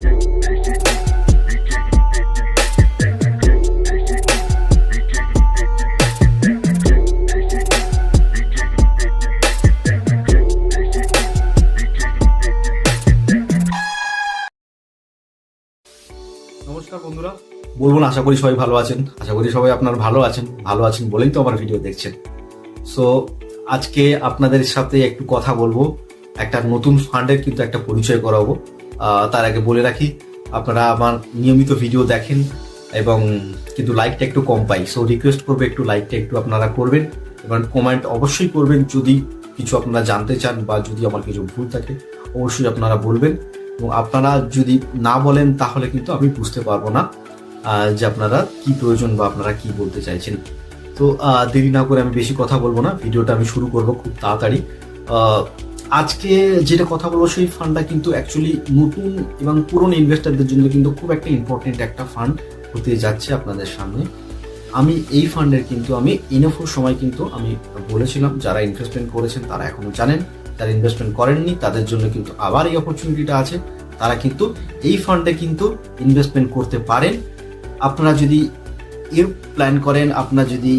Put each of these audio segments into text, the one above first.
নমস্কার বন্ধুরা, বলবো না আশা করি সবাই ভালো আছেন। আশা করি সবাই আপনার ভালো আছেন বলেই তো আমার ভিডিও দেখছেন। সো আজকে আপনাদের সাথে একটু কথা বলবো, একটা নতুন ফান্ডের কিন্তু একটা পরিচয় করাবো। তার আগে বলে রাখি, আপনারা আমার নিয়মিত ভিডিও দেখেন এবং কিন্তু লাইকটা একটু কম পাই। সো রিকোয়েস্ট করবো একটু লাইকটা একটু আপনারা করবেন এবং কমেন্ট অবশ্যই করবেন। যদি কিছু আপনারা জানতে চান বা যদি আমার কিছু ভুল থাকে অবশ্যই আপনারা বলবেন। এবং আপনারা যদি না বলেন তাহলে কিন্তু আমি বুঝতে পারবো না যে আপনারা কি প্রয়োজন বা আপনারা কি বলতে চাইছেন। তো দেরি না করে আমি বেশি কথা বলবো না, ভিডিওটা আমি শুরু করব খুব তাড়াতাড়ি। আজকে যেটা কথা বলবো সেই ফান্ডটা কিন্তু অ্যাকচুয়ালি নতুন এবং পুরনো ইনভেস্টরদের জন্য কিন্তু খুব একটা ইম্পর্টেন্ট একটা ফান্ড হতে যাচ্ছে আপনাদের সামনে। আমি এই ফান্ডের কিন্তু আমি ইনফোর সময় কিন্তু আমি বলেছিলাম, যারা ইনভেস্টমেন্ট করেছেন তারা এখনো জানেন, যারা ইনভেস্টমেন্ট করেননি তাদের জন্য কিন্তু আবার এই অপরচুনিটিটা আছে। তারা কিন্তু এই ফান্ডে কিন্তু ইনভেস্টমেন্ট করতে পারেন। আপনারা যদি এর প্ল্যান করেন, আপনারা যদি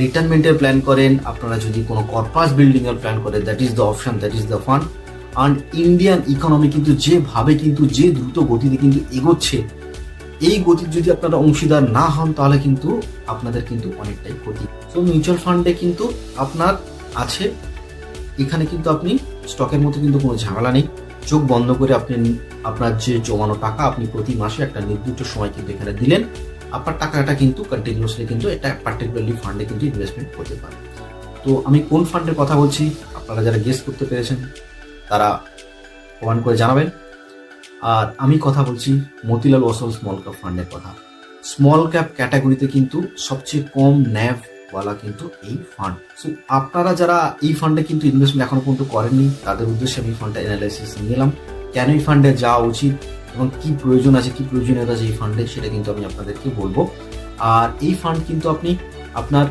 রিটায়ারমেন্টের প্ল্যান করেন, আপনারা যদি কোনো কর্পাস বিল্ডিং এর প্ল্যান করেন, that is the option, that is the fund. And Indian economy কিন্তু যেভাবে কিন্তু যে দ্রুত গতিতে কিন্তু এগোচ্ছে, এই গতির যদি আপনারা অংশীদার না হন তাহলে কিন্তু আপনাদের কিন্তু অনেকটাই ক্ষতি। সো মিউচুয়াল ফান্ডে কিন্তু আপনার আছে, এখানে কিন্তু আপনি স্টকের মতো কিন্তু কোনো ঝামেলা নেই। চোখ বন্ধ করে আপনি আপনার যে জমানো টাকা আপনি প্রতি মাসে একটা নির্দিষ্ট সময় কিন্তু এখানে দিলেন, আপনার টাকাটা কিন্তু কন্টিনিউসলি কিন্তু এটা পার্টিকুলারলি ফান্ডে কিন্তু ইনভেস্টমেন্ট করতে পারেন। তো আমি কোন ফান্ডের কথা বলছি আপনারা যারা গেস করতে পেরেছেন তারা কমেন্ট করে জানাবেন। আর আমি কথা বলছি মতিলাল ওসওয়াল স্মল ক্যাপ ফান্ডের কথা। স্মল ক্যাপ ক্যাটাগরিতে কিন্তু সবচেয়ে কম ন্যাভ ওয়ালা কিন্তু এই ফান্ড। সো আপনারা যারা এই ফান্ডে কিন্তু ইনভেস্টমেন্ট এখনো পর্যন্ত করেননি তাদের উদ্দেশ্যে আমি ফান্ডটা অ্যানালাইসিস নিয়ে এলাম, কেন এই ফান্ডে যাওয়া উচিত এবং কি প্রয়োজন আছে, কি প্রয়োজনীয়তা আছে এই ফান্ডে, সেটা কিন্তু আমি আপনাদেরকে বলবো। আর এই ফান্ড কিন্তু আপনি আপনার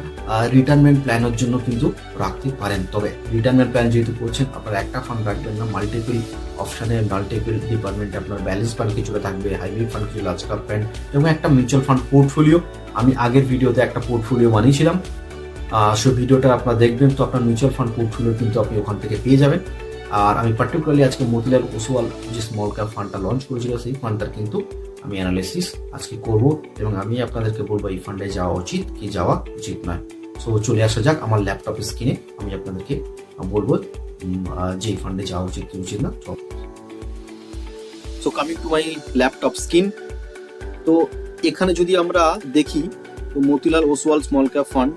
রিটায়ারমেন্ট প্ল্যানের জন্য কিন্তু রাখতে পারেন। তবে রিটায়ারমেন্ট প্ল্যান যেহেতু করছেন আপনারা একটা ফান্ড রাখবেন না, মাল্টিপল অপশানে মাল্টিপল ডিপার্টমেন্টে আপনার ব্যালেন্স ফান্ড কিছুটা থাকবে, হাইব্রিড ফান্ড কিছু, লার্জ ক্যাপ ফান্ড এবং একটা মিউচুয়াল ফান্ড পোর্টফোলিও। আমি আগের ভিডিওতে একটা পোর্টফোলিও বানিয়েছিলাম, সেই ভিডিওটা আপনারা দেখবেন। তো আপনার মিউচুয়াল ফান্ড পোর্টফোলিও কিন্তু আপনি ওখান থেকে পেয়ে যাবেন। আর আমি পার্টিকুলারলি আজকে মতিলাল ওসওয়াল যে স্মল ক্যাপ ফান্ডটা লঞ্চ করেছিল সেই ফান্ডটার কিন্তু আমি অ্যানালাইসিস আজকে করব এবং আমি আপনাদেরকে বলবো এই ফান্ডে যাওয়া উচিত কি যাওয়া উচিত নয়। সো চলে আসা যাক আমার ল্যাপটপ স্ক্রিনে, আমি আপনাদেরকে বলবো যে এই ফান্ডে যাওয়া উচিত কি উচিত না। So coming to my laptop screen, তো এখানে যদি আমরা দেখি তো Motilal Oswal small cap fund,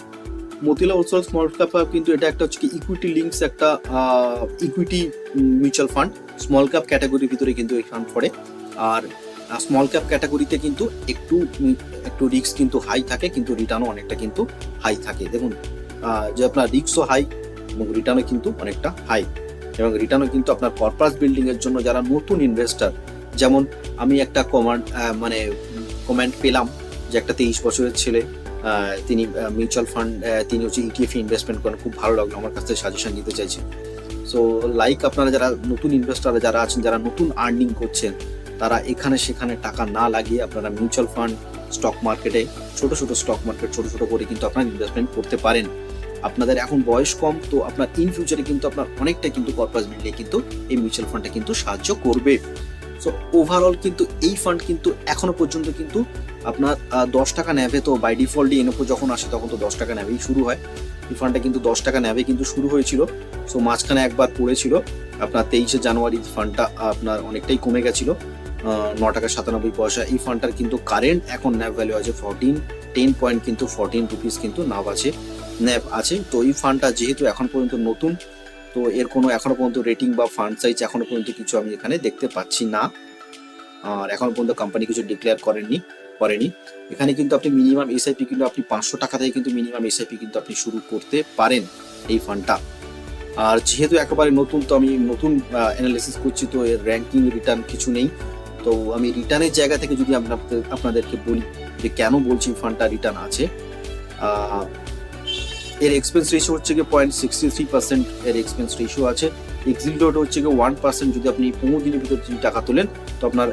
Motilal Oswal small cap কিন্তু এটা একটা হচ্ছে ইকুইটি লিঙ্কস একটা equity mutual fund. Small cap ক্যাটাগরির ভিতরে কিন্তু এই ফান্ড পড়ে। আর স্মল ক্যাপ ক্যাটাগরিতে কিন্তু একটু রিস্ক কিন্তু হাই থাকে, কিন্তু রিটার্নও অনেকটা কিন্তু হাই থাকে। দেখুন যে আপনার রিস্কও হাই এবং রিটার্নও কিন্তু অনেকটা হাই, এবং রিটার্নও কিন্তু আপনার কর্পাস বিল্ডিং এর জন্য যারা নতুন ইনভেস্টার, যেমন আমি একটা কমেন্ট পেলাম যে একটা 23 বছরের ছেলে, তিনি মিউচুয়াল ফান্ড, তিনি হচ্ছে ইটিএফ ইনভেস্টমেন্ট করেন, খুব ভালো লাগলো, আমার কাছ থেকে সাজেশন নিতে চাইছেন। সো লাইক আপনারা যারা নতুন ইনভেস্টার যারা আছেন, যারা নতুন আর্নিং করছেন, তারা এখানে সেখানে টাকা না লাগিয়ে আপনারা মিউচুয়াল ফান্ড, স্টক মার্কেটে ছোট স্টক মার্কেট ছোট করে কিন্তু আপনারা ইনভেস্টমেন্ট করতে পারেন। আপনাদের এখন বয়স কম, তো আপনার ইন ফিউচারে কিন্তু আপনার অনেকটা কিন্তু কর্পাস বিল্ডিং কিন্তু এই মিউচুয়াল ফান্ডটা কিন্তু সাহায্য করবে। সো ওভারঅল কিন্তু এই ফান্ড কিন্তু এখনো পর্যন্ত কিন্তু আপনার 10 টাকা নেবে। তো বাই ডিফল্টলি এনওপো যখন আসে তখন তো 10 টাকা নেবেই শুরু হয়। এই ফান্ডটা কিন্তু 10 টাকা নেবে কিন্তু শুরু হয়েছিল। সো মাঝখানে একবার পড়েছিল আপনার 23 জানুয়ারি, ফান্ডটা আপনার অনেকটাই কমে গেছিল, 9 টাকা 97 পয়সা। এই ফান্ডটার কিন্তু কারেন্ট এখন ন্যাভ ভ্যালু আছে 10 পয়েন্ট কিন্তু 14 রুপিস কিন্তু ন্যাভ আছে। তো এই ফান্ডটা যেহেতু এখন পর্যন্ত নতুন, তো এর কোনো এখনো পর্যন্ত রেটিং বা ফান্ড সাইজ এখনো পর্যন্ত কিছু আমি এখানে দেখতে পাচ্ছি না। আর এখনো পর্যন্ত কোম্পানি কিছু ডিক্লেয়ার করেনি। এখানে কিন্তু আপনি মিনিমাম এসআইপি কিন্তু আপনি 500 টাকা থেকে কিন্তু মিনিমাম এসআইপি কিন্তু আপনি শুরু করতে পারেন এই ফান্ডটা। আর যেহেতু একেবারে নতুন, তো আমি নতুন অ্যানালিসিস করছি, তো এর র্যাঙ্কিং রিটার্ন কিছু নেই। তো আমি রিটার্নের জায়গা থেকে যদি আপনাদেরকে বলি যে কেন বলছি ফান্ডটা রিটার্ন আছে, এর এক্সপেন্স রেশিও হচ্ছে গিয়ে 0.63% এর এক্সপেন্স রেশিও আছে। এক্সিট রেট হচ্ছে গিয়ে 1%। যদি আপনি 15 দিনের ভিতরে যদি টাকা তোলেন তো আপনার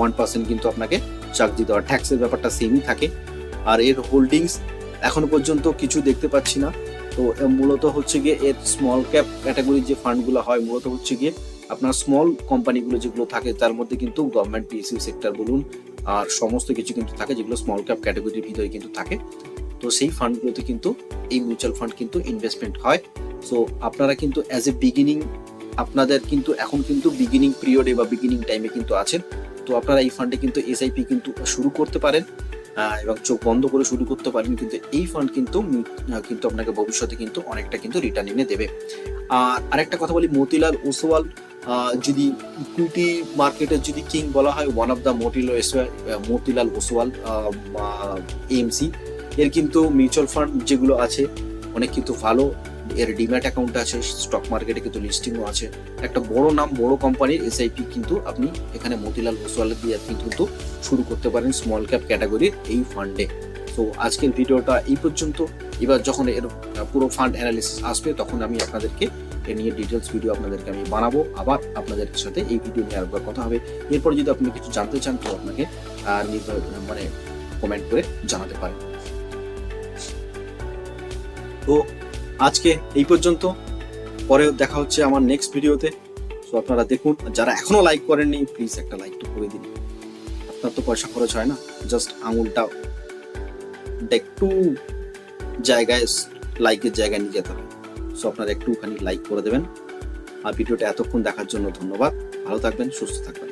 1% কিন্তু আপনাকে চার্জ দিতে হয়। ট্যাক্সের ব্যাপারটা সেমই থাকে। আর এর হোল্ডিংস এখনো পর্যন্ত কিছু দেখতে পাচ্ছি না। তো মূলত হচ্ছে গিয়ে এর স্মল ক্যাপ ক্যাটাগরির যে ফান্ডগুলো হয় মূলত হচ্ছে গিয়ে আপনার স্মল কোম্পানিগুলো যেগুলো থাকে তার মধ্যে কিন্তু গভর্নমেন্ট পিএসইউ সেক্টর বলুন আর সমস্ত কিছু কিন্তু থাকে যেগুলো স্মল ক্যাপ ক্যাটাগরির ভিতরে কিন্তু থাকে। তো সেই ফান্ডগুলোতে কিন্তু এই মিউচুয়াল ফান্ড কিন্তু ইনভেস্টমেন্ট হয়। সো আপনারা কিন্তু অ্যাজ এ বিগিনিং আপনাদের কিন্তু এখন কিন্তু বিগিনিং পিরিয়ডে বা বিগিনিং টাইমে কিন্তু আছেন। তো আপনারা এই ফান্ডে কিন্তু এসআইপি কিন্তু শুরু করতে পারেন এবং চোখ বন্ধ করে শুরু করতে পারেন, কিন্তু এই ফান্ড কিন্তু কিন্তু আপনাকে ভবিষ্যতে কিন্তু অনেকটা কিন্তু রিটার্ন এনে দেবে। আর আরেকটা কথা বলি, মতিলাল ওসওয়াল যদি ইকুইটি মার্কেটের যদি কিং বলা হয়, one of the Motilal Oswal AMC, এর কিন্তু মিউচুয়াল ফান্ড যেগুলো আছে অনেক কিন্তু ভালো। এর ডিম্যাট অ্যাকাউন্ট আছে, স্টক মার্কেটে কিন্তু লিস্টিংও আছে। একটা বড় নাম বড় কোম্পানির এসআইপি কিন্তু আপনি এখানে মতিলাল ওসওয়াল দিয়ে আপনি কিন্তু শুরু করতে পারেন স্মল ক্যাপ ক্যাটাগরির এই ফান্ডে। তো আজকের ভিডিওটা এই পর্যন্ত। এবার যখন এর পুরো ফান্ড অ্যানালিসিস আসবে তখন আমি আপনাদেরকে এ নিয়ে ডিটেলস ভিডিও আপনাদেরকে আমি বানাবো, আবার আপনাদের সাথে এই ভিডিও নিয়ে আরেকবার কথা হবে। এরপর যদি আপনি কিছু জানতে চান তো আপনাকে মানে কমেন্ট করে জানাতে পারেন। তো আজকে এই পর্যন্ত, পরে দেখা হচ্ছে আমার নেক্সট ভিডিওতে। তো আপনারা দেখুন, যারা এখনো লাইক করেননি প্লিজ একটা লাইক তো করে দিন। আপনার তো পয়সা খরচ হয় না, জাস্ট আঙুলটা একটু জায়গায় লাইকের জায়গায় নিয়ে যেতে হবে। সো আপনারা একটুখানি লাইক করে দেবেন। আর ভিডিওটা এতক্ষণ দেখার জন্য ধন্যবাদ। ভালো থাকবেন, সুস্থ থাকবেন।